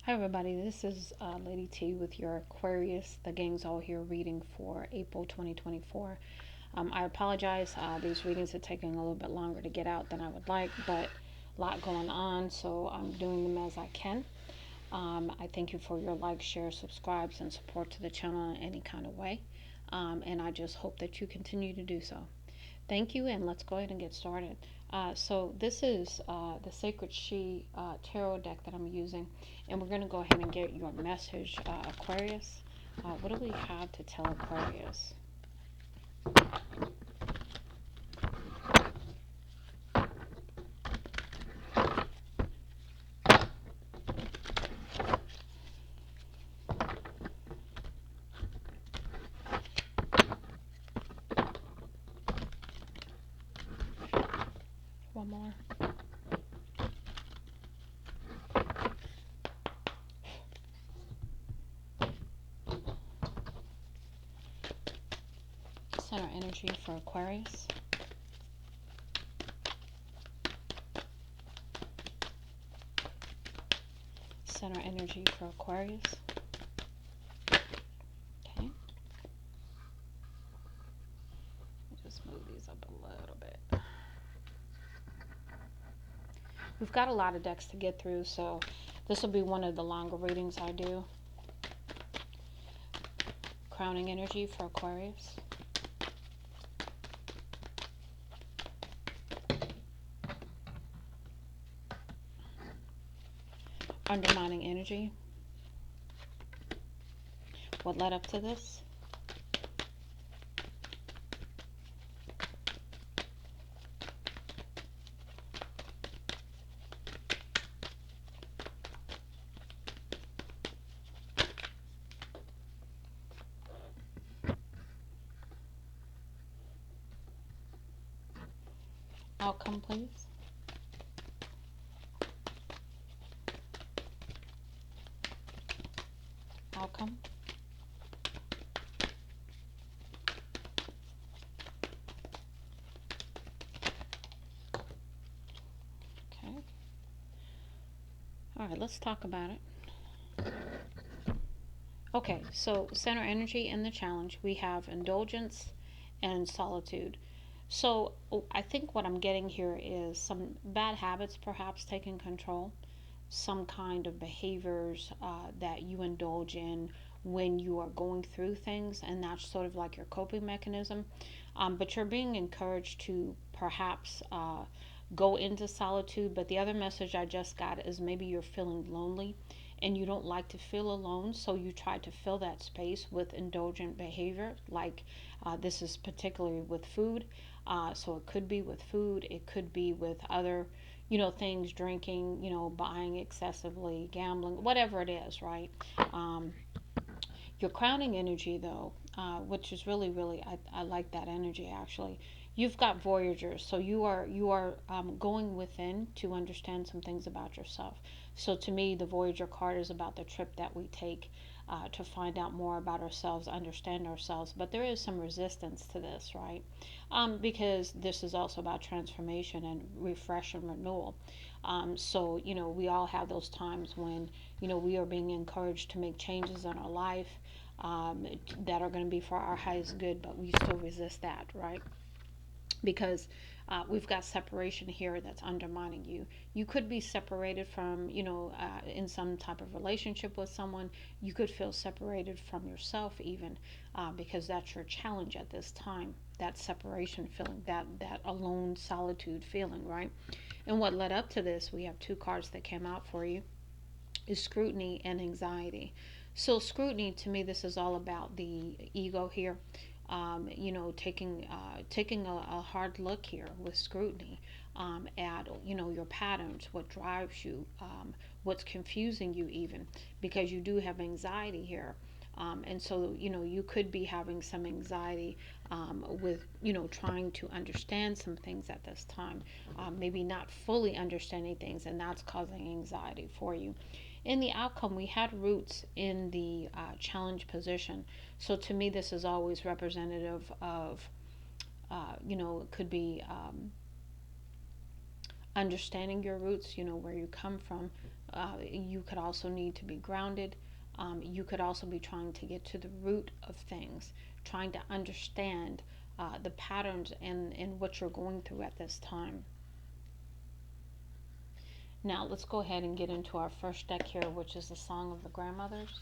Hi everybody, this is Lady T with your Aquarius, the gang's all here reading for April 2024. I apologize, these readings are taking a little bit longer to get out than I would like, but a lot going on, so I'm doing them as I can. I thank you for your likes, shares, subscribes, and support to the channel in any kind of way, and I just hope that you continue to do so. Thank you, and let's go ahead and get started. So this is the Sacred She Tarot deck that I'm using, and we're going to go ahead and get your message, Aquarius. What do we have to tell Aquarius? One more. Center energy for Aquarius. Center energy for Aquarius. Okay. Just move these up a little bit. We've got a lot of decks to get through, so this will be one of the longer readings I do. Crowning energy for Aquarius. Undermining energy. What led up to this? Outcome, please. Outcome. Okay. All right, let's talk about it. Okay, so center energy in the challenge, we have indulgence and solitude. So I think what I'm getting here is some bad habits perhaps taking control, some kind of behaviors that you indulge in when you are going through things, and that's sort of like your coping mechanism. But you're being encouraged to perhaps go into solitude. But the other message I just got is maybe you're feeling lonely and you don't like to feel alone, so you try to fill that space with indulgent behavior, like this is particularly with food. So it could be with food, it could be with other, things, drinking, buying excessively, gambling, whatever it is, right? Um, your crowning energy, though, which is really, really, I like that energy actually. You've got voyagers, so you are going within to understand some things about yourself. So to me, the Voyager card is about the trip that we take to find out more about ourselves, understand ourselves. But there is some resistance to this, right? Because this is also about transformation and refresh and renewal. So we all have those times when we are being encouraged to make changes in our life that are going to be for our highest good, but we still resist that, right? Because we've got separation here that's undermining you. You could be separated from, in some type of relationship with someone. You could feel separated from yourself, even because that's your challenge at this time. That separation feeling, that alone solitude feeling, right? And what led up to this, we have two cards that came out for you, is scrutiny and anxiety. So scrutiny, to me, this is all about the ego here. Taking a hard look here with scrutiny at your patterns, what drives you, what's confusing you, even because you do have anxiety here. And so you could be having some anxiety with trying to understand some things at this time, maybe not fully understanding things, and that's causing anxiety for you. In the outcome, we had roots in the challenge position. So to me, this is always representative of, it could be understanding your roots, where you come from, You could also need to be grounded. You could also be trying to get to the root of things, trying to understand the patterns and what you're going through at this time. Now, let's go ahead and get into our first deck here, which is the Song of the Grandmothers.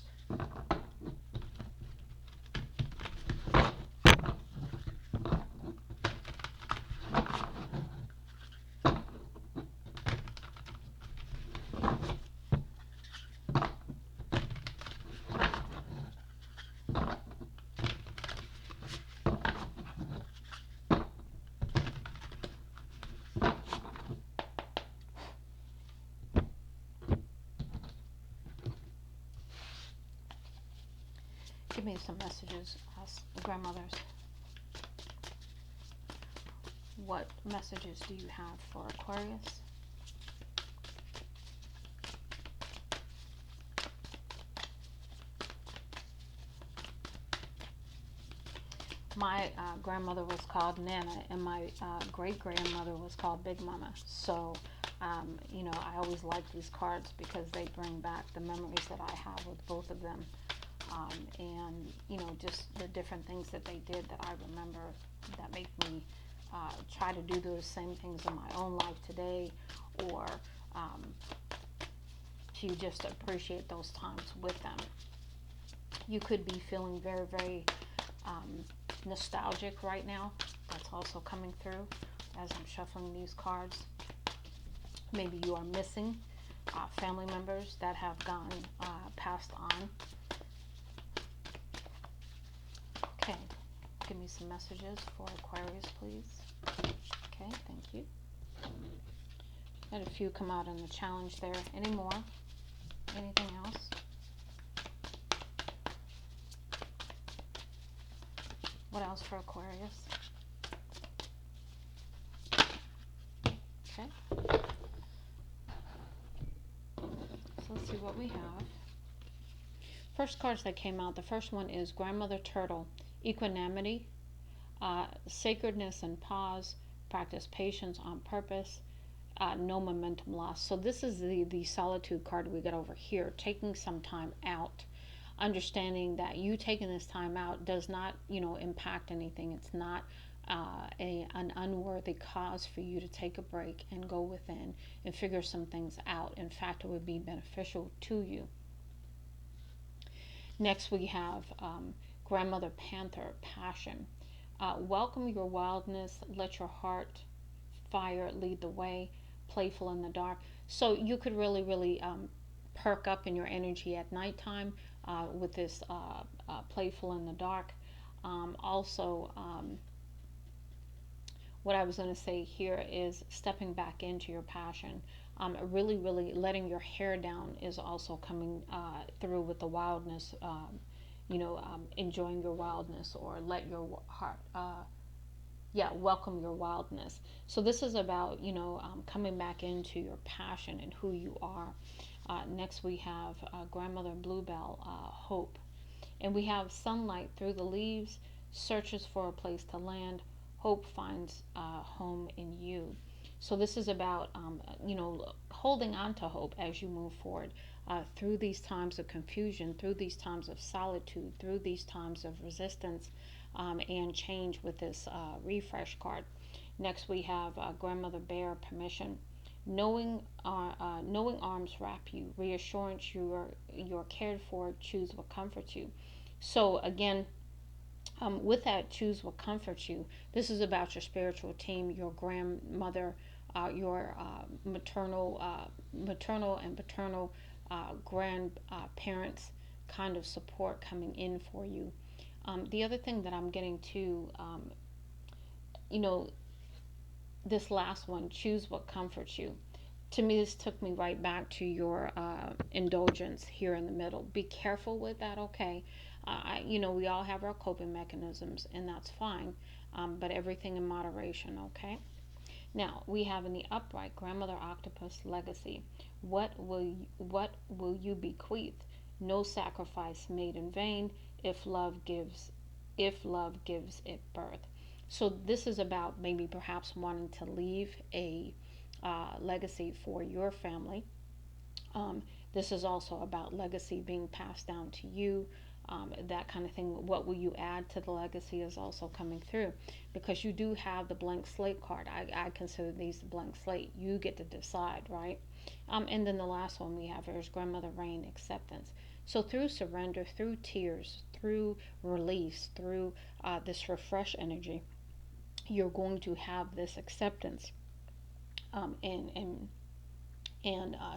Give me some messages, grandmothers. What messages do you have for Aquarius? My grandmother was called Nana, and my great-grandmother was called Big Mama. So, I always like these cards because they bring back the memories that I have with both of them. And, just the different things that they did that I remember that make me try to do those same things in my own life today, or to just appreciate those times with them. You could be feeling very, very nostalgic right now. That's also coming through as I'm shuffling these cards. Maybe you are missing family members that have gone passed on. Okay, give me some messages for Aquarius, please. Okay, thank you. Had a few come out in the challenge there. Any more? Anything else? What else for Aquarius? Okay. So let's see what we have. First cards that came out. The first one is Grandmother Turtle. Equanimity, sacredness and pause, practice patience on purpose, no momentum lost. So this is the solitude card we got over here, taking some time out, understanding that you taking this time out does not, impact anything. It's not an unworthy cause for you to take a break and go within and figure some things out. In fact, it would be beneficial to you. Next, we have Grandmother Panther, passion. Welcome your wildness. Let your heart fire lead the way. Playful in the dark. So you could really, really perk up in your energy at nighttime with this playful in the dark. Also, what I was going to say here is stepping back into your passion. Really, really letting your hair down is also coming through with the wildness. Enjoying your wildness, or let your heart, welcome your wildness. So this is about, coming back into your passion and who you are. Next we have Grandmother Bluebell, hope. And we have sunlight through the leaves, searches for a place to land, hope finds home in you. So this is about, holding on to hope as you move forward through these times of confusion, through these times of solitude, through these times of resistance and change with this refresh card. Next, we have Grandmother Bear, permission. Knowing arms wrap you, reassurance you're cared for, choose what comforts you. So again, with that, choose what comforts you. This is about your spiritual team, your grandmother, your maternal and paternal grandparents kind of support coming in for you. The other thing that I'm getting to, this last one, choose what comforts you. To me, this took me right back to your indulgence here in the middle. Be careful with that, okay? We all have our coping mechanisms, and that's fine, but everything in moderation, okay? Now, we have in the upright, Grandmother Octopus, legacy. What will you bequeath? No sacrifice made in vain if love gives it birth. So this is about maybe perhaps wanting to leave a legacy for your family. Um, this is also about legacy being passed down to you, that kind of thing. What will you add to the legacy is also coming through, because you do have the blank slate card. I consider these the blank slate. You get to decide, right? And then the last one we have here is grandmother rain acceptance. So through surrender, through tears, through release, through this refresh energy, you're going to have this acceptance, and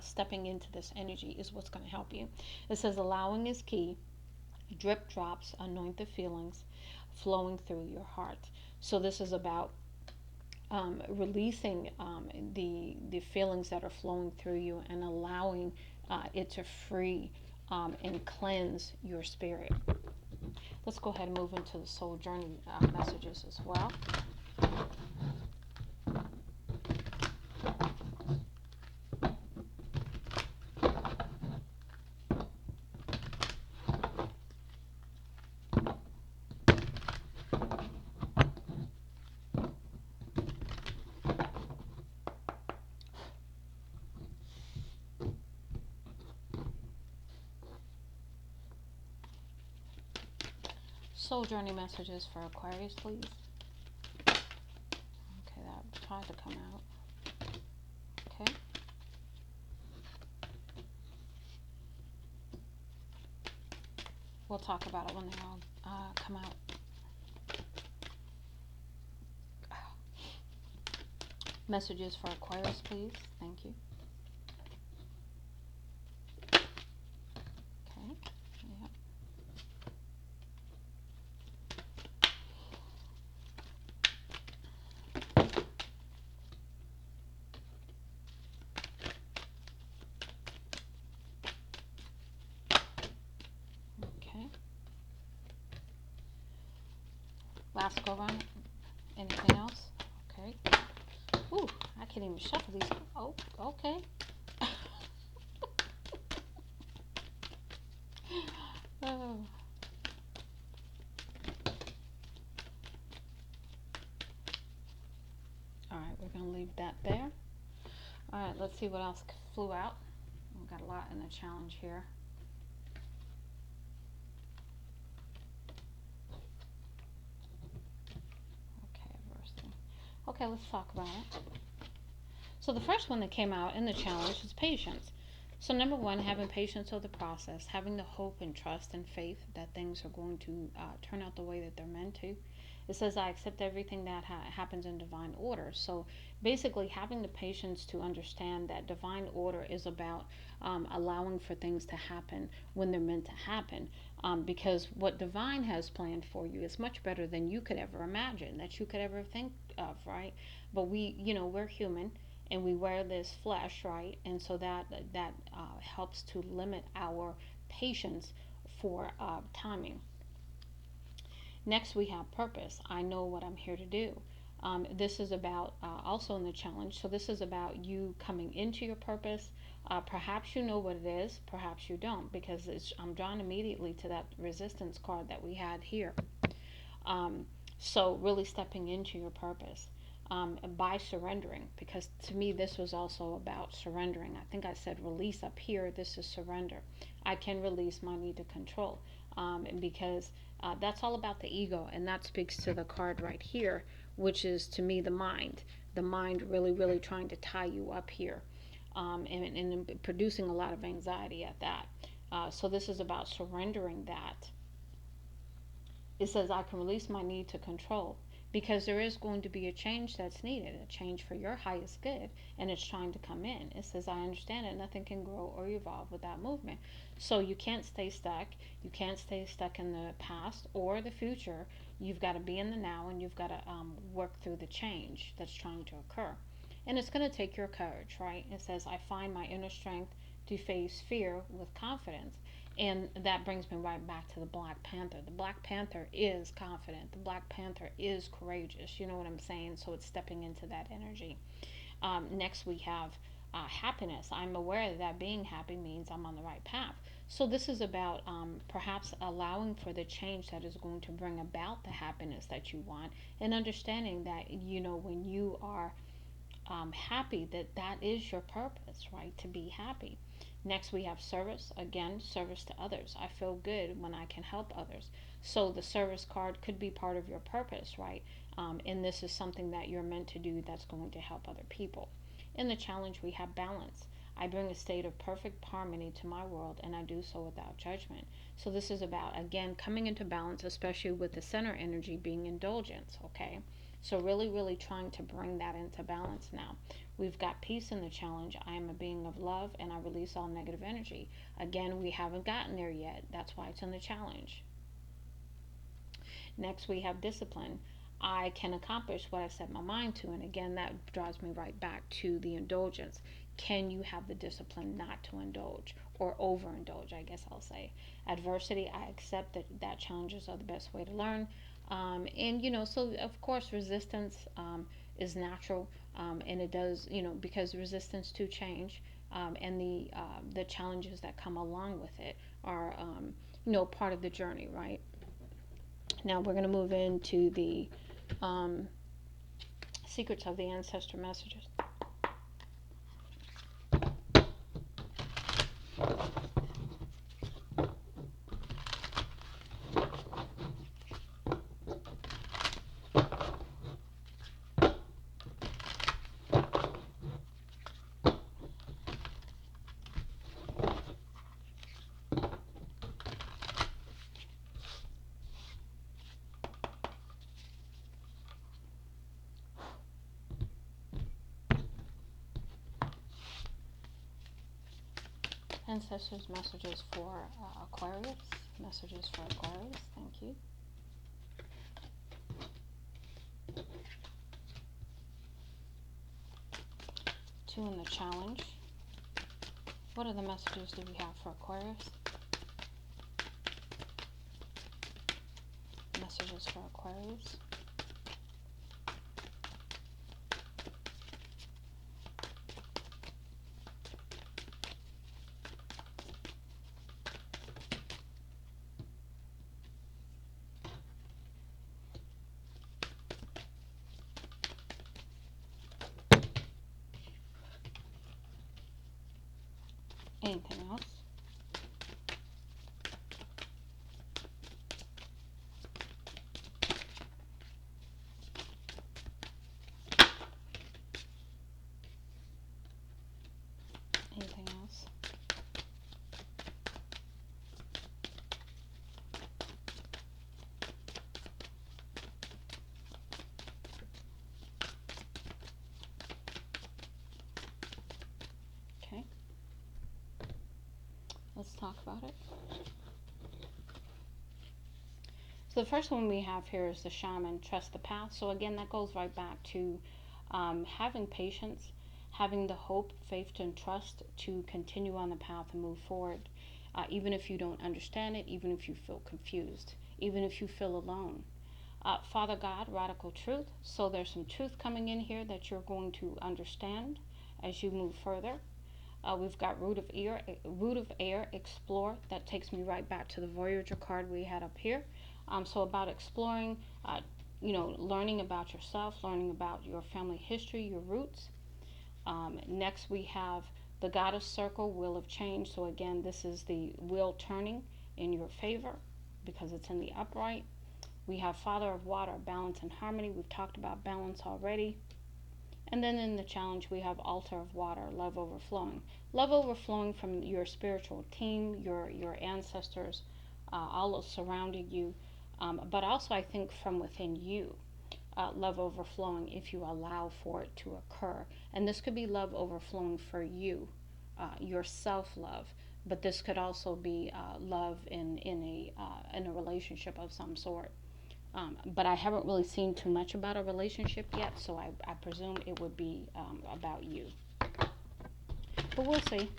stepping into this energy is what's going to help you. It says allowing is key. Drip drops anoint the feelings flowing through your heart. So this is about releasing the feelings that are flowing through you, and allowing it to free and cleanse your spirit. Let's go ahead and move into the soul journey messages as well. Soul journey messages for Aquarius, please. Okay, that tried to come out. Okay. We'll talk about it when they all come out. Messages for Aquarius, please. Thank you. Okay. Yep. Okay. Last go round. Anything else? Okay. Ooh, I can't even shuffle these. Oh, okay. Oh. All right, we're going to leave that there. All right, let's see what else flew out. We've got a lot in the challenge here. Okay, reversing. Okay, let's talk about it. So the first one that came out in the challenge is patience. So number one, having patience of the process, having the hope and trust and faith that things are going to turn out the way that they're meant to. It says, I accept everything that happens in divine order. So basically, having the patience to understand that divine order is about allowing for things to happen when they're meant to happen. Because what divine has planned for you is much better than you could ever imagine, that you could ever think of, right? But we're human, and we wear this flesh, right? And so that helps to limit our patience for timing. Next, we have purpose. I know what I'm here to do. This is about also in the challenge. So this is about you coming into your purpose. Perhaps you know what it is, perhaps you don't, because I'm drawn immediately to that resistance card that we had here. So really stepping into your purpose by surrendering, because to me this was also about surrendering. I think I said release up here. This is surrender. I can release my need to control, because that's all about the ego, and that speaks to the card right here, which is to me the mind. The mind really, really trying to tie you up here, and producing a lot of anxiety at that. So this is about surrendering that. It says, I can release my need to control, because there is going to be a change that's needed, a change for your highest good, and it's trying to come in. It says, I understand that nothing can grow or evolve without movement. So you can't stay stuck. You can't stay stuck in the past or the future. You've got to be in the now, and you've got to work through the change that's trying to occur. And it's going to take your courage, right? It says, I find my inner strength to face fear with confidence. And that brings me right back to the Black Panther. The Black Panther is confident. The Black Panther is courageous. You know what I'm saying? So it's stepping into that energy. Next, we have happiness. I'm aware that being happy means I'm on the right path. So this is about perhaps allowing for the change that is going to bring about the happiness that you want, and understanding that, when you are happy, that is your purpose, right? To be happy. Next, we have service. Again, service to others. I feel good when I can help others. So the service card could be part of your purpose, right? And this is something that you're meant to do that's going to help other people. In the challenge, we have balance. I bring a state of perfect harmony to my world, and I do so without judgment. So this is about, again, coming into balance, especially with the center energy being indulgence, okay? So really, really trying to bring that into balance now. We've got peace in the challenge. I am a being of love, and I release all negative energy. Again, we haven't gotten there yet. That's why it's in the challenge. Next, we have discipline. I can accomplish what I set my mind to. And again, that draws me right back to the indulgence. Can you have the discipline not to indulge or overindulge? I guess I'll say. Adversity, I accept that challenges are the best way to learn. And, so of course, resistance is natural. And it does, because resistance to change and the challenges that come along with it are, part of the journey, right? Now we're going to move into the um, secrets of the ancestor messages. Ancestors messages for Aquarius. Messages for Aquarius. Thank you. Two in the challenge. What are the messages do we have for Aquarius? Messages for Aquarius. Anything else? Anything else? Okay. Let's talk about it. So the first one we have here is the shaman, trust the path. So again, that goes right back to having patience, having the hope, faith, and trust to continue on the path and move forward, even if you don't understand it, even if you feel confused, even if you feel alone. Father God, radical truth. So there's some truth coming in here that you're going to understand as you move further. We've got root of air, explore. That takes me right back to the Voyager card we had up here. So about exploring, learning about yourself, learning about your family history, your roots. Next we have the Goddess Circle, Wheel of Change. So again, this is the wheel turning in your favor because it's in the upright. We have Father of Water, balance and harmony. We've talked about balance already. And then in the challenge, we have Altar of Water, love overflowing. Love overflowing from your spiritual team, your ancestors, all surrounding you, but also I think from within you. Love overflowing if you allow for it to occur. And this could be love overflowing for you, your self-love. But this could also be love in a relationship of some sort. But I haven't really seen too much about a relationship yet, so I presume it would be about you. But we'll see.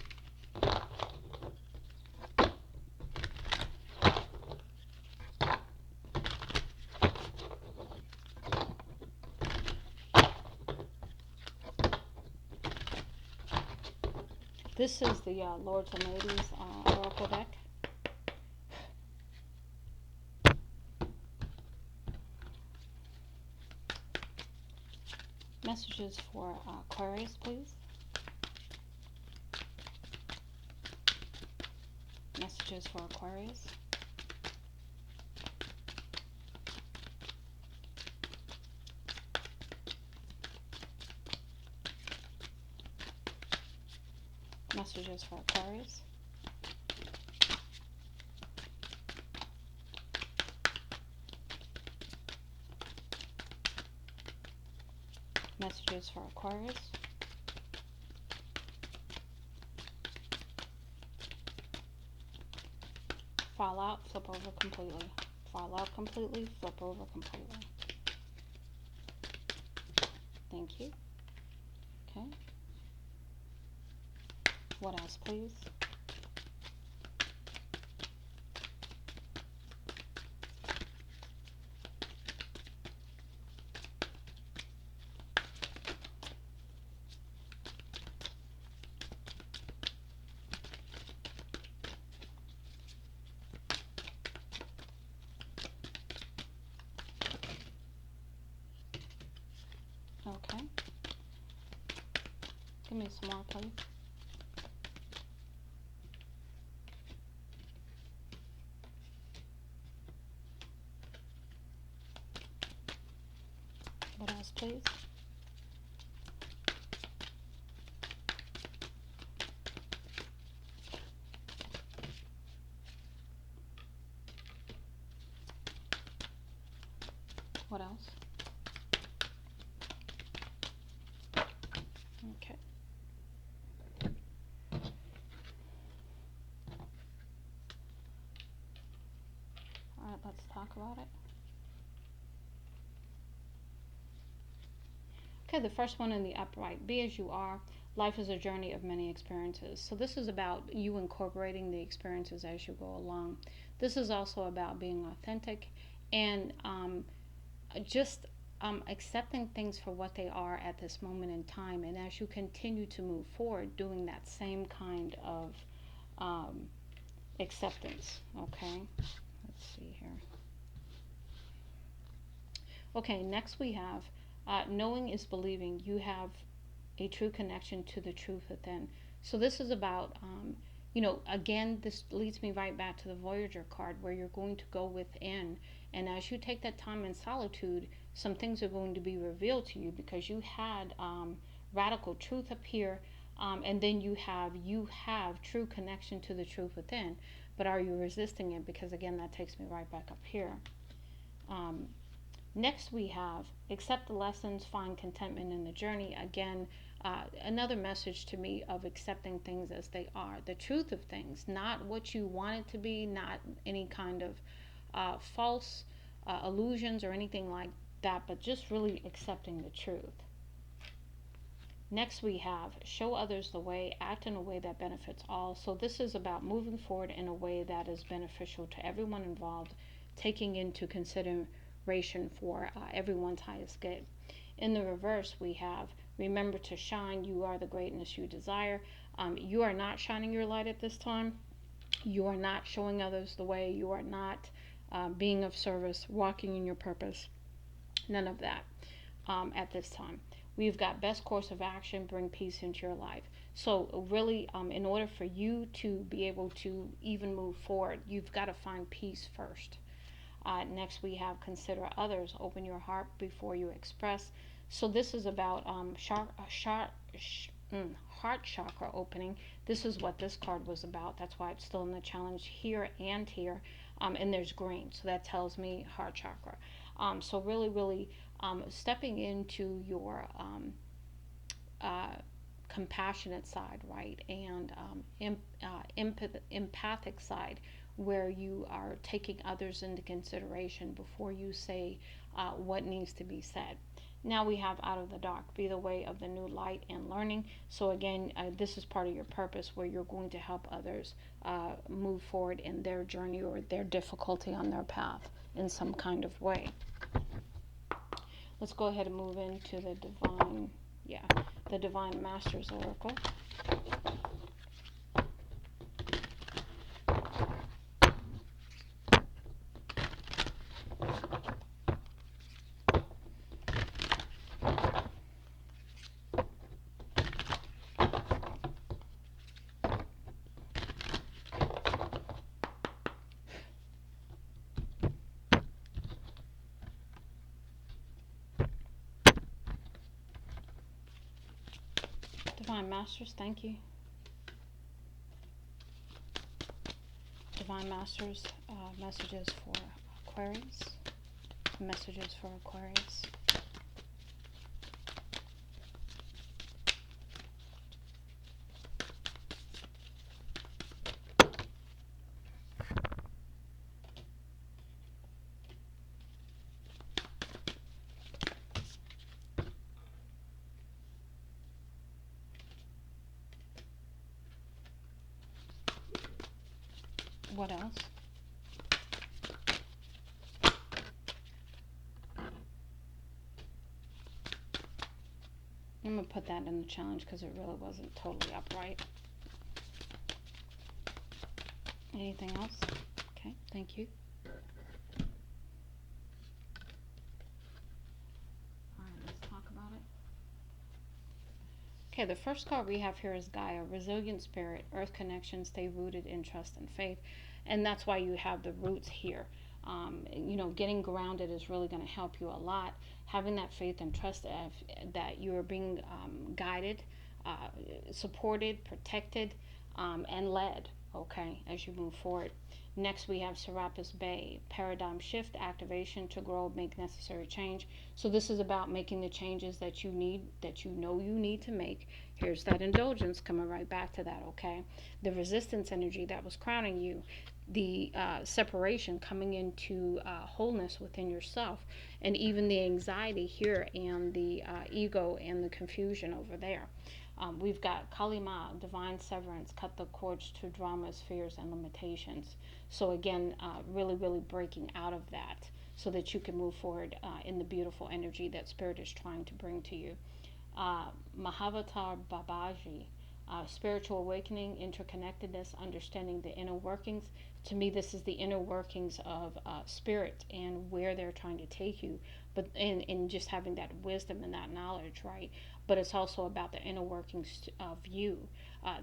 This is the Lords and Ladies Oracle deck. Messages for Aquarius, please. Messages for Aquarius. Messages for Aquarius. Messages for Aquarius. Fall out, flip over completely. Fall out completely, flip over completely. Thank you. Okay. What else, please? Okay. Give me some more, please. What else, please? What else? Okay. All right, let's talk about it. Okay, the first one in the upright. Be as you are. Life is a journey of many experiences. So this is about you incorporating the experiences as you go along. This is also about being authentic and just accepting things for what they are at this moment in time. And as you continue to move forward, doing that same kind of acceptance. Okay, let's see here. Okay, next we have knowing is believing. You have a true connection to the truth within. So this is about, again, this leads me right back to the Voyager card where you're going to go within. And as you take that time in solitude, some things are going to be revealed to you because you had radical truth up here. And then you have true connection to the truth within. But are you resisting it? Because again, that takes me right back up here. Next, we have accept the lessons, find contentment in the journey. Again, another message to me of accepting things as they are, the truth of things, not what you want it to be, not any kind of false illusions or anything like that, but just really accepting the truth. Next, we have show others the way, act in a way that benefits all. So this is about moving forward in a way that is beneficial to everyone involved, taking into consideration for everyone's highest good. In the reverse, we have remember to shine. You are the greatness you desire. You are not shining your light at this time. You are not showing others the way. You are not being of service, walking in your purpose. None of that at this time. We've got best course of action, bring peace into your life. So really, in order for you to be able to even move forward, you've got to find peace first. Next, we have consider others. Open your heart before you express. So this is about heart chakra opening. This is what this card was about. That's why it's still in the challenge here and here. And there's green, so that tells me heart chakra. So really, stepping into your compassionate side, right, and empathic side, where you are taking others into consideration before you say what needs to be said. Now we have out of the dark, be the way of the new light and learning. So again, this is part of your purpose where you're going to help others move forward in their journey or their difficulty on their path in some kind of way. Let's go ahead and move into the Divine Masters Oracle. Divine Masters, thank you. Divine Masters, messages for Aquarius. Messages for Aquarius. What else? I'm going to put that in the challenge because it really wasn't totally upright. Anything else? Okay, thank you. Alright, let's talk about it. Okay, the first card we have here is Gaia, resilient spirit, earth connection, stay rooted in trust and faith. And that's why you have the roots here. Getting grounded is really going to help you a lot. Having that faith and trust that you are being guided, supported, protected, and led, okay, as you move forward. Next, we have Serapis Bay, paradigm shift, activation to grow, make necessary change. So this is about making the changes that you need, that you know you need to make. Here's that indulgence coming right back to that, okay? The resistance energy that was crowning you, the separation coming into wholeness within yourself, and even the anxiety here and the ego and the confusion over there. We've got Kalima, divine severance, cut the cords to dramas, fears, and limitations. So again, really, really breaking out of that so that you can move forward in the beautiful energy that Spirit is trying to bring to you. Mahavatar Babaji, spiritual awakening, interconnectedness, understanding the inner workings. To me, this is the inner workings of Spirit and where they're trying to take you, but in just having that wisdom and that knowledge, right? But it's also about the inner workings of you.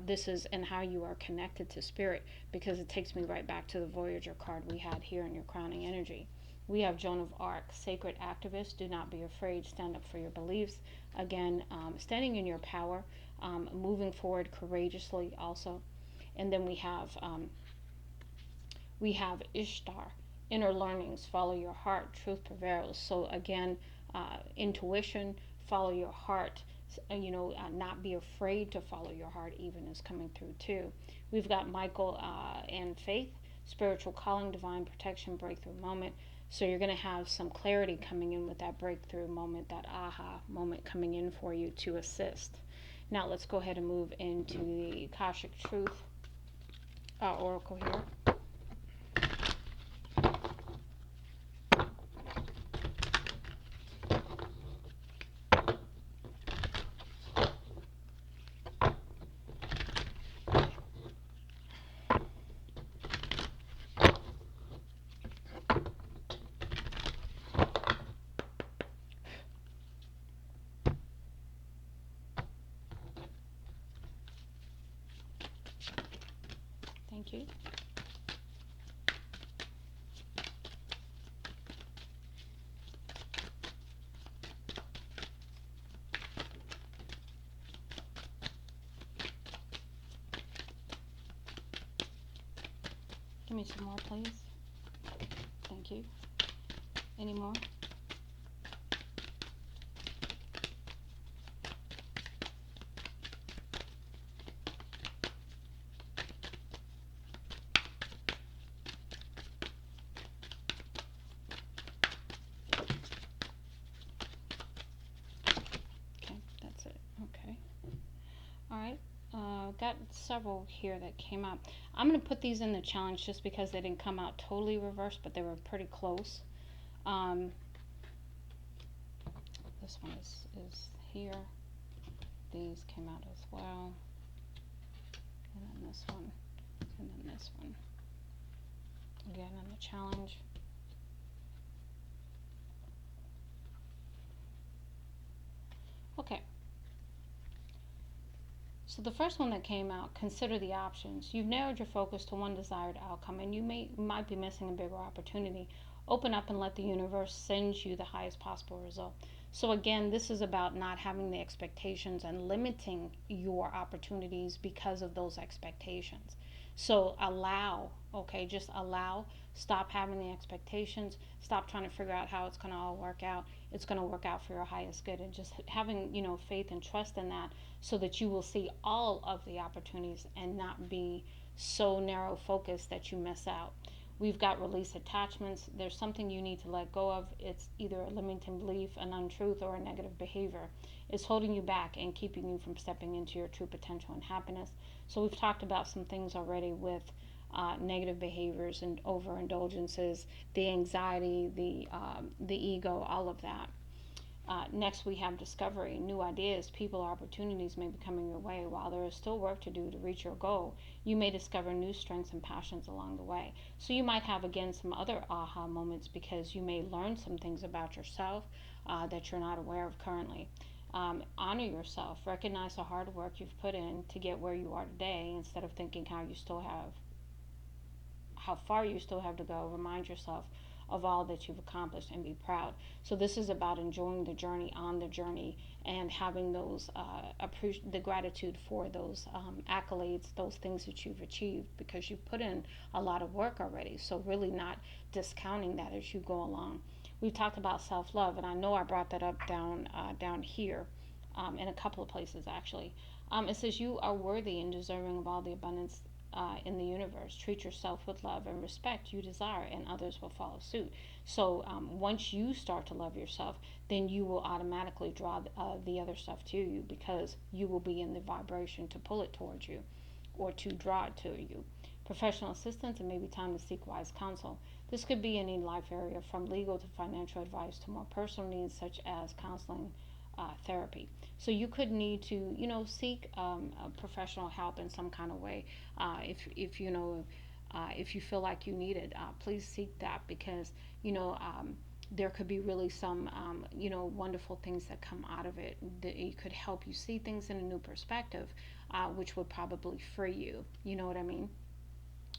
This is and how you are connected to Spirit, because it takes me right back to the Voyager card we had here in your crowning energy. We have Joan of Arc, sacred activist, do not be afraid, stand up for your beliefs. Again, standing in your power, moving forward courageously also. And then we have Ishtar, inner learnings, follow your heart, truth prevails. So again, intuition, follow your heart, not be afraid to follow your heart even is coming through too. We've got Michael and Faith, spiritual calling, divine protection, breakthrough moment. So you're going to have some clarity coming in with that breakthrough moment, that aha moment coming in for you to assist. Now let's go ahead and move into the Akashic Truth Oracle here. Thank you. Give me some more, please. Thank you. Any more? Okay. All right. Got several here that came out. I'm going to put these in the challenge just because they didn't come out totally reversed, but they were pretty close. This one is here. These came out as well. And then this one. And then this one. Again in the challenge. Okay. So the first one that came out, consider the options. You've narrowed your focus to one desired outcome, and you might be missing a bigger opportunity. Open up and let the universe send you the highest possible result. So again, this is about not having the expectations and limiting your opportunities because of those expectations. So allow, okay, just allow. Stop having the expectations. Stop trying to figure out how it's going to all work out. It's going to work out for your highest good, and just having, faith and trust in that, so that you will see all of the opportunities and not be so narrow focused that you miss out. We've got release attachments. There's something you need to let go of. It's either a limiting belief, an untruth, or a negative behavior. It's holding you back and keeping you from stepping into your true potential and happiness. So we've talked about some things already with negative behaviors and overindulgences, the anxiety, the ego, all of that. Next, we have discovery, new ideas, people, or opportunities may be coming your way. While there is still work to do to reach your goal, you may discover new strengths and passions along the way. So, you might have again some other aha moments because you may learn some things about yourself that you're not aware of currently. Honor yourself, recognize the hard work you've put in to get where you are today instead of thinking how far you still have to go. Remind yourself of all that you've accomplished and be proud. So this is about enjoying the journey on the journey and having those the gratitude for those accolades, those things that you've achieved, because you've put in a lot of work already. So really not discounting that as you go along. We've talked about self-love, and I know I brought that up down here in a couple of places actually. It says you are worthy and deserving of all the abundance in the universe. Treat yourself with love and respect you desire, and others will follow suit. So once you start to love yourself, then you will automatically draw the other stuff to you, because you will be in the vibration to pull it towards you or to draw it to you. Professional assistance, and maybe time to seek wise counsel. This could be any life area, from legal to financial advice to more personal needs such as counseling, therapy. So you could need to, seek professional help in some kind of way. If you feel like you need it, please seek that, because there could be really some wonderful things that come out of it. That it could help you see things in a new perspective, which would probably free you. You know what I mean?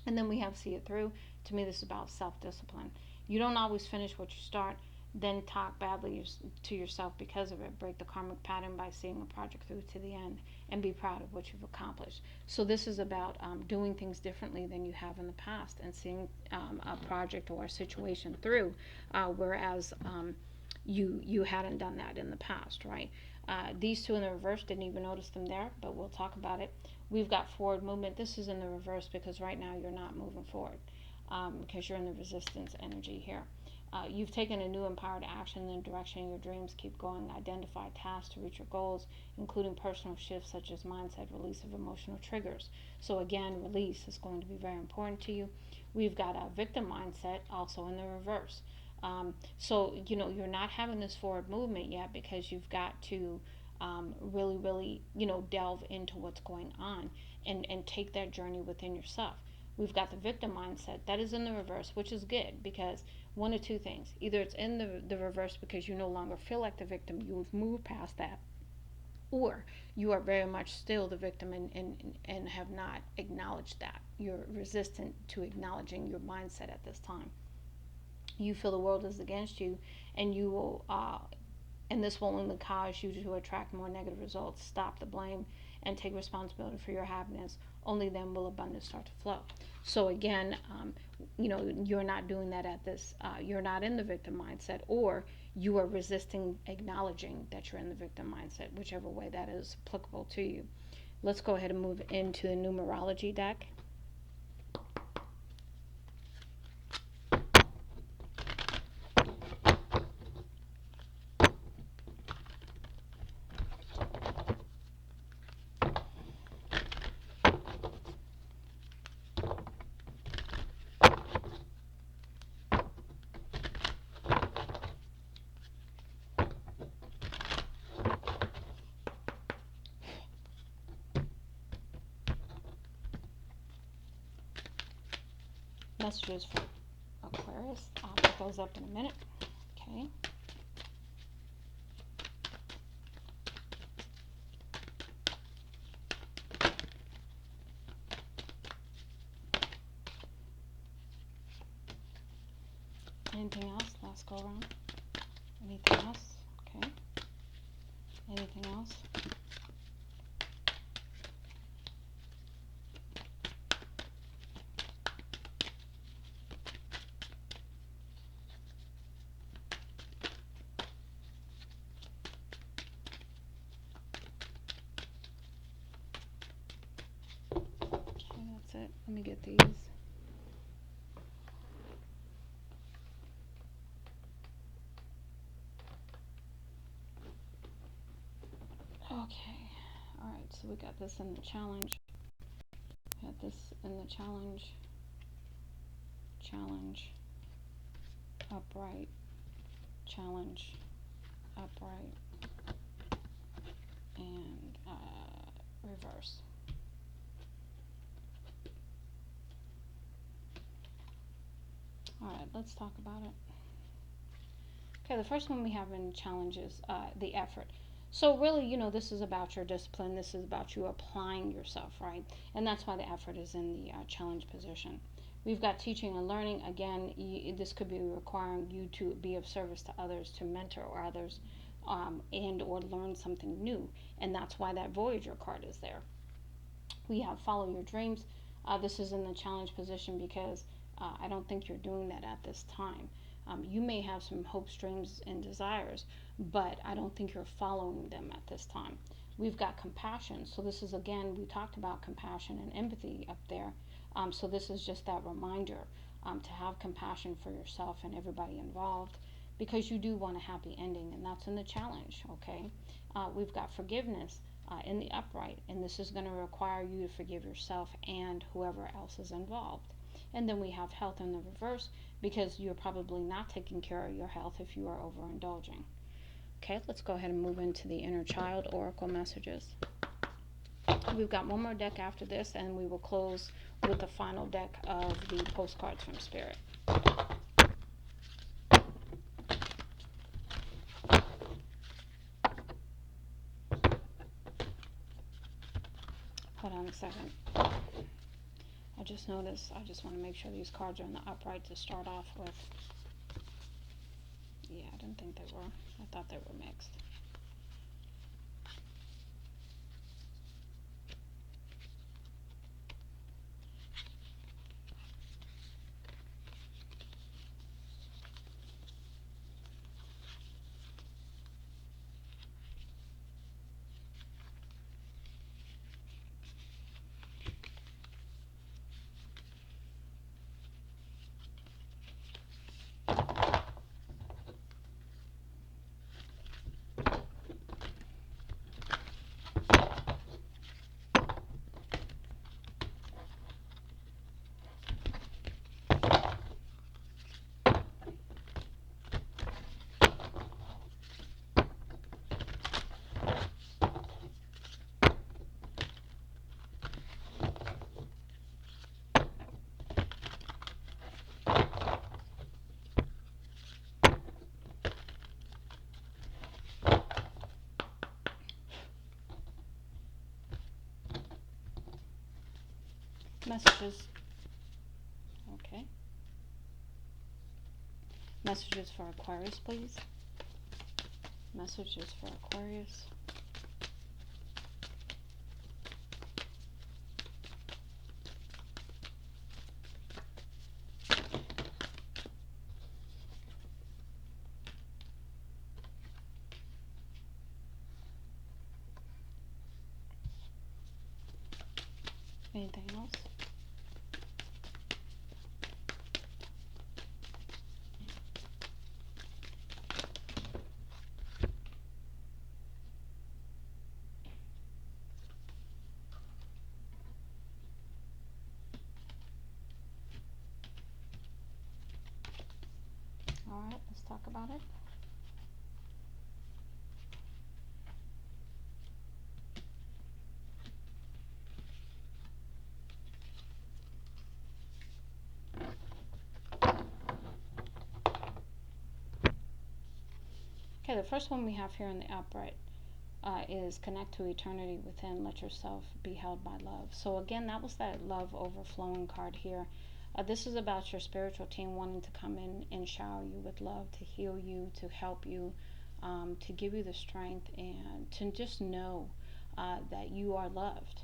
And then we have see it through. To me, this is about self-discipline. You don't always finish what you start, then talk badly to yourself because of it. Break the karmic pattern by seeing a project through to the end, and be proud of what you've accomplished. So this is about doing things differently than you have in the past, and seeing a project or a situation through, whereas you hadn't done that in the past, right? These two in the reverse, didn't even notice them there, but we'll talk about it. We've got forward movement. This is in the reverse because right now you're not moving forward, because you're in the resistance energy here. You've taken a new empowered action in the direction of your dreams. Keep going. Identify tasks to reach your goals, including personal shifts such as mindset, release of emotional triggers. So again, release is going to be very important to you. We've got a victim mindset also in the reverse. So you're not having this forward movement yet because you've got to really delve into what's going on, and take that journey within yourself. We've got the victim mindset that is in the reverse, which is good, because one of two things: either it's in the reverse because you no longer feel like the victim, you've moved past that, or you are very much still the victim, and have not acknowledged that. You're resistant to acknowledging your mindset at this time. You feel the world is against you, and you will and this will only cause you to attract more negative results. Stop the blame and take responsibility for your happiness. Only then will abundance start to flow. So again, you're not doing that at this. You're not in the victim mindset, or you are resisting acknowledging that you're in the victim mindset, whichever way that is applicable to you. Let's go ahead and move into the numerology deck. Messages for Aquarius. I'll put those up in a minute. Okay. Anything else? Last go around. Anything else? Okay. Anything else? Okay, that's it. Let me get these. Okay. Alright, so we got this in the challenge. We got this in the challenge. Challenge. Upright. Challenge. Upright. And reverse. Alright, let's talk about it. Okay, the first one we have in challenge is the effort. So really, this is about your discipline. This is about you applying yourself, right? And that's why the effort is in the challenge position. We've got teaching and learning. Again, this could be requiring you to be of service to others, to mentor others, and or learn something new. And that's why that Voyager card is there. We have follow your dreams. This is in the challenge position because I don't think you're doing that at this time. You may have some hopes, dreams, and desires, but I don't think you're following them at this time. We've got compassion. So this is, again, we talked about compassion and empathy up there. So this is just that reminder to have compassion for yourself and everybody involved, because you do want a happy ending, and that's in the challenge, okay? We've got forgiveness in the upright, and this is going to require you to forgive yourself and whoever else is involved. And then we have health in the reverse, because you're probably not taking care of your health if you are overindulging. Okay, let's go ahead and move into the inner child oracle messages. We've got one more deck after this, and we will close with the final deck of the postcards from Spirit. Hold on a second. I just noticed, I just want to make sure these cards are in the upright to start off with. Yeah, I didn't think they were. I thought they were mixed. Messages. Okay. Messages for Aquarius, please. Messages for Aquarius. Anything else? All right, let's talk about it. Okay, the first one we have here in the upright is connect to eternity within, let yourself be held by love. So again, that was that love overflowing card here. This is about your spiritual team wanting to come in and shower you with love, to heal you, to help you, to give you the strength and to just know that you are loved.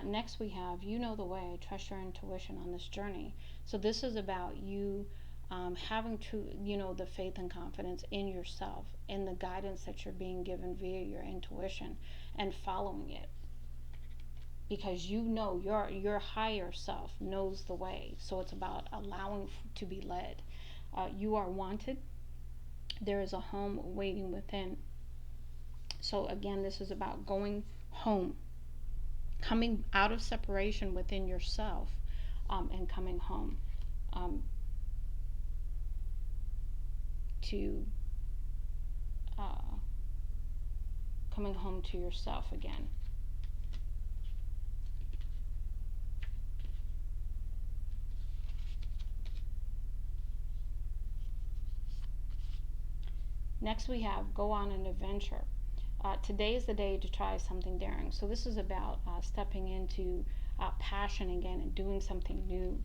Next, we have you know the way, trust your intuition on this journey. So, this is about you having to, the faith and confidence in yourself, in the guidance that you're being given via your intuition and following it. Because your higher self knows the way. So, it's about allowing to be led. You are wanted. There is a home waiting within. So, again, this is about going home, coming out of separation within yourself, and coming home, um, to uh, coming home to yourself again. Next, we have go on an adventure. Today is the day to try something daring. So, this is about stepping into passion again and doing something new,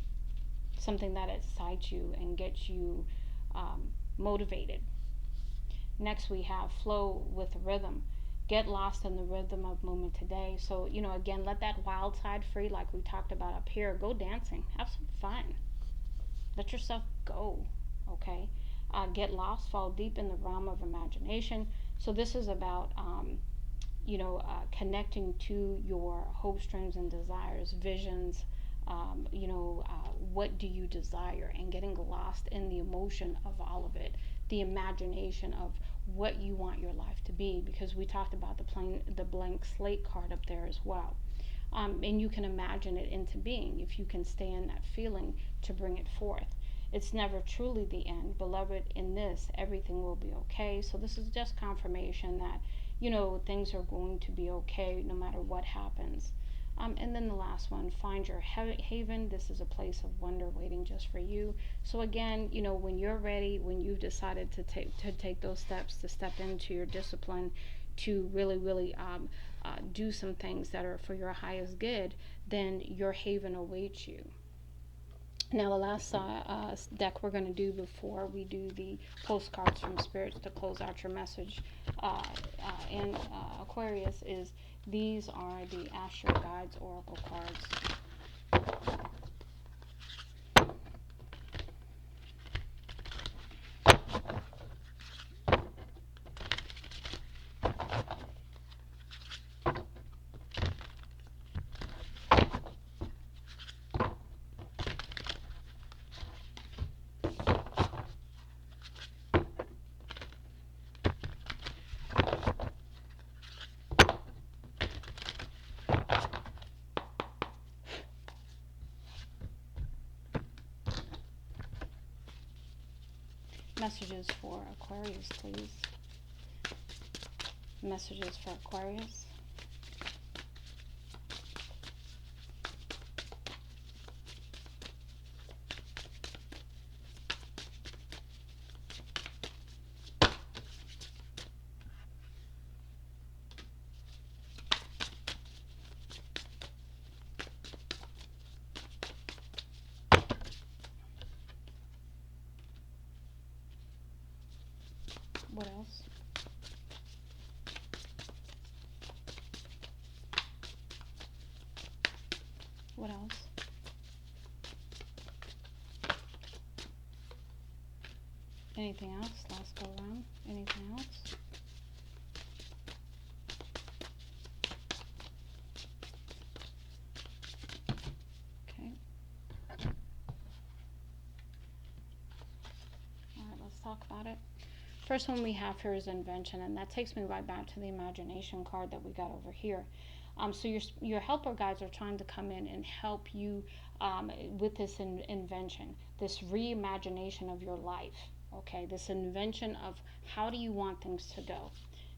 something that excites you and gets you motivated. Next, we have flow with rhythm. Get lost in the rhythm of movement today. So, again, let that wild side free, like we talked about up here. Go dancing, have some fun, let yourself go, okay? Get lost, fall deep in the realm of imagination. So, this is about, connecting to your hopes, dreams, and desires, visions. What do you desire, and getting lost in the emotion of all of it, the imagination of what you want your life to be, because we talked about the blank slate card up there as well. And you can imagine it into being if you can stay in that feeling to bring it forth. It's never truly the end. Beloved, in this, everything will be okay. So, this is just confirmation that, things are going to be okay no matter what happens. And then the last one, find your haven. This is a place of wonder waiting just for you. So again, when you're ready, when you've decided to take those steps, to step into your discipline, to really, really do some things that are for your highest good, then your haven awaits you. Now, the last deck we're going to do before we do the postcards from spirits to close out your message in Aquarius is these are the Astro Guides Oracle cards. Messages for Aquarius, please. Messages for Aquarius. What else? What else? Anything else? Last go around. Anything else? Okay. All right, let's talk about it. First one we have here is invention, and that takes me right back to the imagination card that we got over here. So your helper guides are trying to come in and help you with this invention, this reimagination of your life. Okay, this invention of how do you want things to go.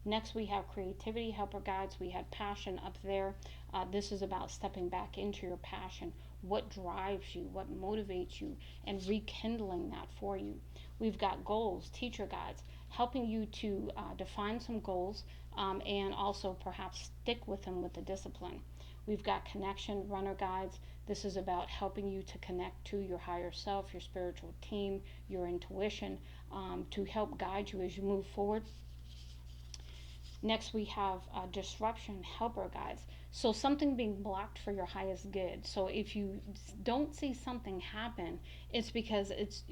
Next, we have creativity helper guides. We had passion up there. This is about stepping back into your passion. What drives you? What motivates you? And rekindling that for you. We've got goals, teacher guides, helping you to define some goals and also perhaps stick with them with the discipline. We've got connection runner guides. This is about helping you to connect to your higher self, your spiritual team, your intuition, to help guide you as you move forward. Next, we have disruption, helper guides. So something being blocked for your highest good. So if you don't see something happen, it's because it's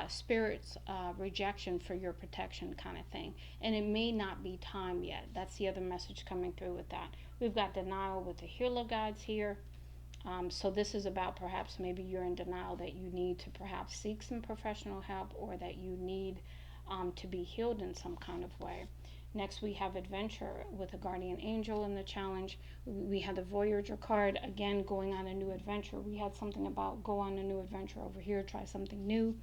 spirit's rejection for your protection, kind of thing, and it may not be time yet. That's the other message coming through with that. We've got denial with the healer guides here. So this is about perhaps maybe you're in denial that you need to perhaps seek some professional help, or that you need to be healed in some kind of way. Next, we have adventure with a guardian angel in the challenge. We had the Voyager card, again, going on a new adventure. We had something about go on a new adventure over here, try something new.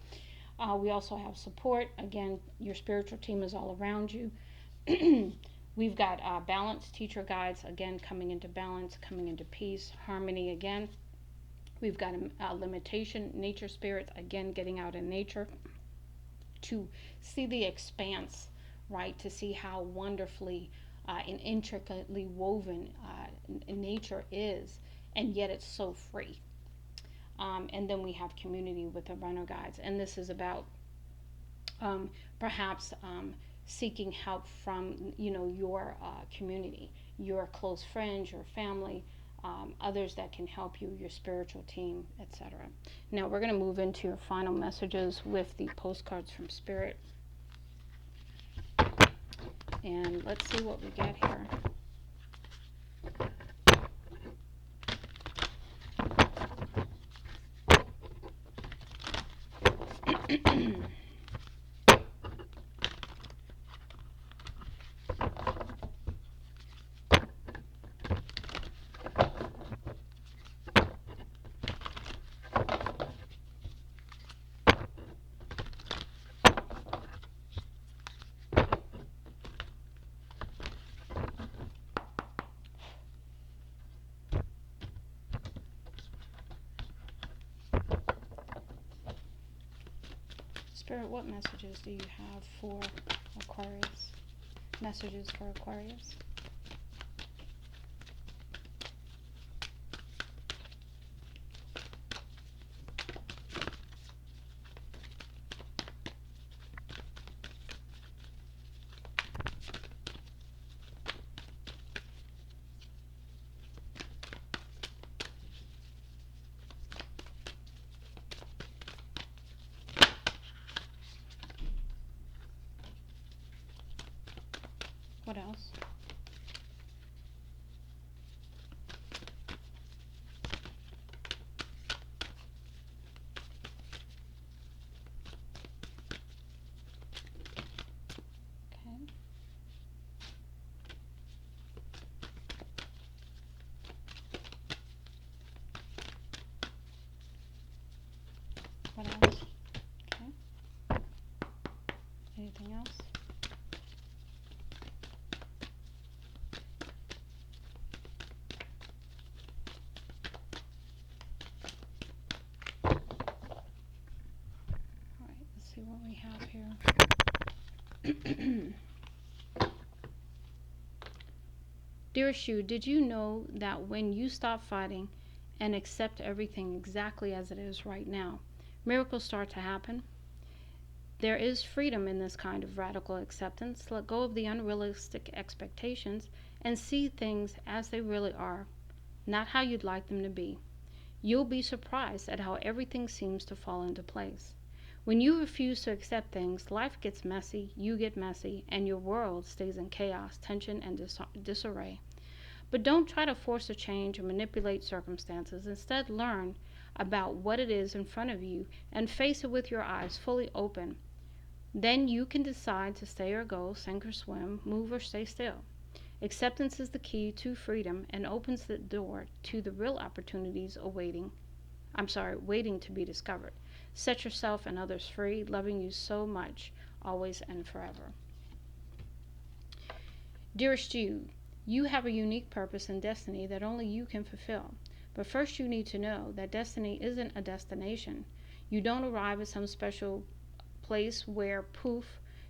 We also have support. Again, your spiritual team is all around you. We've got balance, teacher guides, again, coming into balance, coming into peace, harmony again. We've got a limitation, nature spirits, again, getting out in nature to see the expanse, right? To see how wonderfully and intricately woven nature is, and yet it's so free. And then we have community with the runner guides, and this is about perhaps seeking help from your community, your close friends, your family, others that can help you, your spiritual team, etc. Now we're going to move into your final messages with the postcards from Spirit. And let's see what we get here. Spirit, what messages do you have for Aquarius? Messages for Aquarius. What else? Okay. What else? Okay. Anything else? See what we have here. Dearest you, did you know that when you stop fighting and accept everything exactly as it is right now, miracles start to happen? There is freedom in this kind of radical acceptance. Let go of the unrealistic expectations and see things as they really are, not how you'd like them to be. You'll be surprised at how everything seems to fall into place. When you refuse to accept things, life gets messy, you get messy, and your world stays in chaos, tension, and disarray. But don't try to force a change or manipulate circumstances. Instead, learn about what it is in front of you and face it with your eyes fully open. Then you can decide to stay or go, sink or swim, move or stay still. Acceptance is the key to freedom and opens the door to the real opportunities waiting to be discovered. Set yourself and others free, loving you so much, always and forever. Dearest you, you have a unique purpose and destiny that only you can fulfill. But first you need to know that destiny isn't a destination. You don't arrive at some special place where, poof,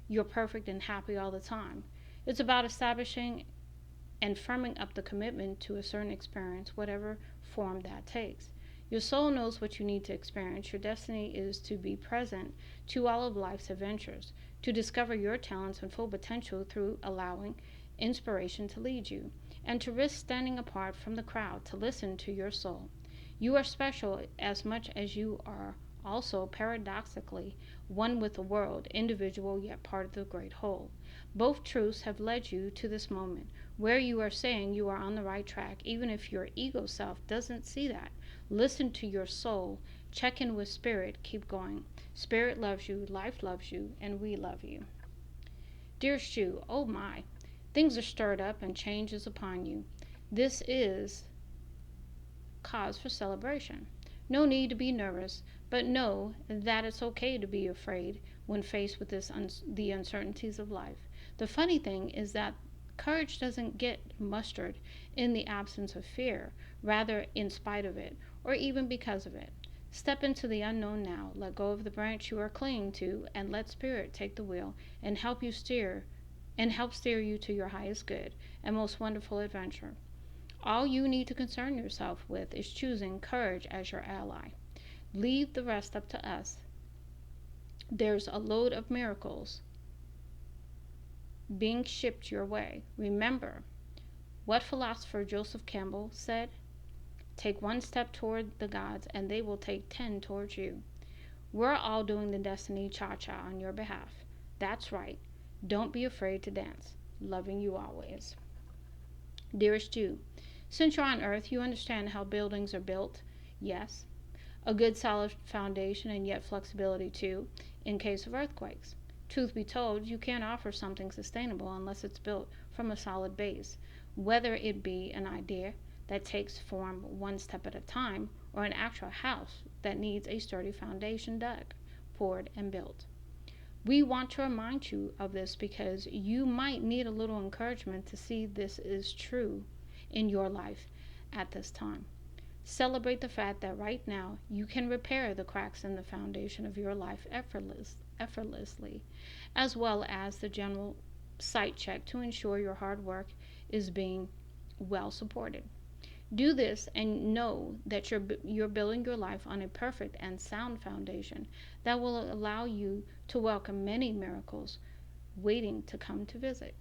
you're perfect and happy all the time. It's about establishing and firming up the commitment to a certain experience, whatever form that takes. Your soul knows what you need to experience. Your destiny is to be present to all of life's adventures, to discover your talents and full potential through allowing inspiration to lead you, and to risk standing apart from the crowd to listen to your soul. You are special as much as you are also paradoxically one with the world, individual yet part of the great whole. Both truths have led you to this moment where you are saying you are on the right track, even if your ego self doesn't see that. Listen to your soul, check in with spirit, keep going. Spirit loves you, life loves you, and we love you. Dearest you, oh my, things are stirred up and change is upon you. This is cause for celebration. No need to be nervous, but know that it's okay to be afraid when faced with the uncertainties of life. The funny thing is that courage doesn't get mustered in the absence of fear, rather in spite of it, or even because of it. Step into the unknown now, let go of the branch you are clinging to, and let spirit take the wheel and help steer you to your highest good and most wonderful adventure. All you need to concern yourself with is choosing courage as your ally. Leave the rest up to us. There's a load of miracles being shipped your way. Remember what philosopher Joseph Campbell said? Take one step toward the gods and they will take 10 towards you. We're all doing the destiny cha-cha on your behalf. That's right. Don't be afraid to dance. Loving you always. Dearest you, since you're on Earth, you understand how buildings are built. Yes, a good solid foundation and yet flexibility too, in case of earthquakes. Truth be told, you can't offer something sustainable unless it's built from a solid base, whether it be an idea that takes form one step at a time or an actual house that needs a sturdy foundation dug, poured, and built. We want to remind you of this because you might need a little encouragement to see this is true in your life at this time. Celebrate the fact that right now you can repair the cracks in the foundation of your life effortlessly, as well as the general site check to ensure your hard work is being well supported. Do this and know that you're building your life on a perfect and sound foundation that will allow you to welcome many miracles waiting to come to visit.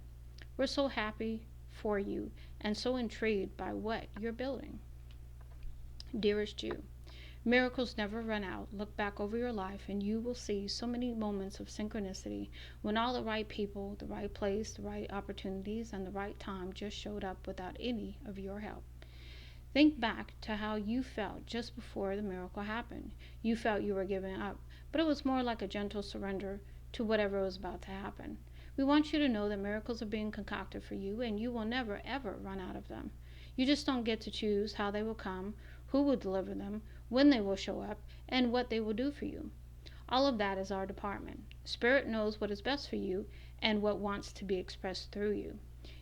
We're so happy for you and so intrigued by what you're building. Dearest you, miracles never run out. Look back over your life and you will see so many moments of synchronicity when all the right people, the right place, the right opportunities, and the right time just showed up without any of your help. Think back to how you felt just before the miracle happened. You felt you were giving up, but it was more like a gentle surrender to whatever was about to happen. We want you to know that miracles are being concocted for you and you will never ever run out of them. You just don't get to choose how they will come, who will deliver them, when they will show up, and what they will do for you. All of that is our department. Spirit knows what is best for you and what wants to be expressed through you.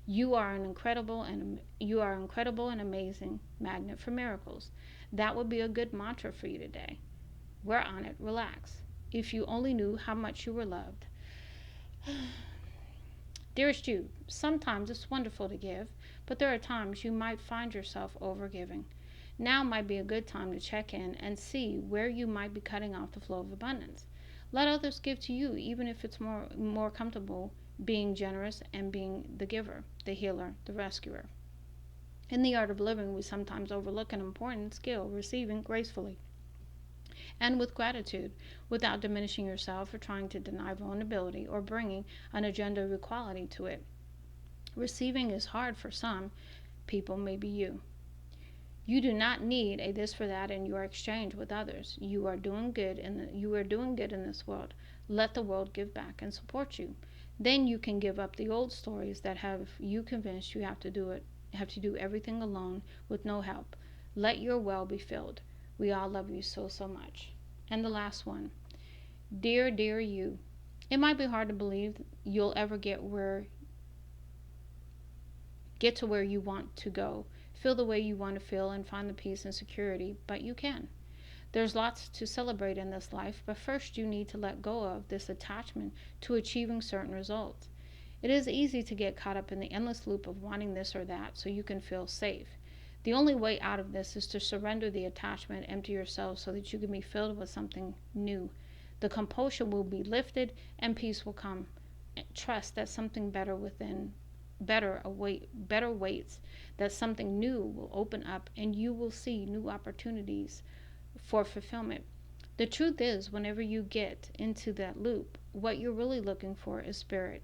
You are incredible and amazing magnet for miracles. That would be a good mantra for you today. We're on it. Relax. If you only knew how much you were loved. Dearest you, sometimes it's wonderful to give, but there are times you might find yourself overgiving. Now might be a good time to check in and see where you might be cutting off the flow of abundance. Let others give to you, even if it's more comfortable being generous and being the giver, the healer, the rescuer. In the art of living, we sometimes overlook an important skill, receiving gracefully and with gratitude, without diminishing yourself or trying to deny vulnerability or bringing an agenda of equality to it. Receiving is hard for some people, maybe you. You do not need a this for that in your exchange with others. You are doing good in this world. Let the world give back and support you. Then you can give up the old stories that have you convinced you have to do everything alone with no help. Let your well be filled. We all love you so, so much. And the last one. Dear, dear you. It might be hard to believe you'll ever get to where you want to go, feel the way you want to feel, and find the peace and security, but you can. There's lots to celebrate in this life, but first you need to let go of this attachment to achieving certain results. It is easy to get caught up in the endless loop of wanting this or that so you can feel safe. The only way out of this is to surrender the attachment, empty yourself so that you can be filled with something new. The compulsion will be lifted and peace will come. Trust that something better within better waits, that something new will open up and you will see new opportunities for fulfillment. The truth is, whenever you get into that loop, what you're really looking for is spirit.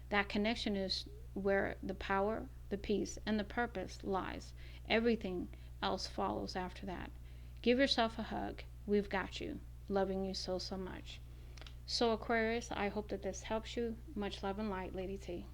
That connection is where the power, the peace, and the purpose lies. Everything else follows after that. Give yourself a hug. We've got you. Loving you so, so much. So, Aquarius, I hope that this helps you. Much love and light, Lady T.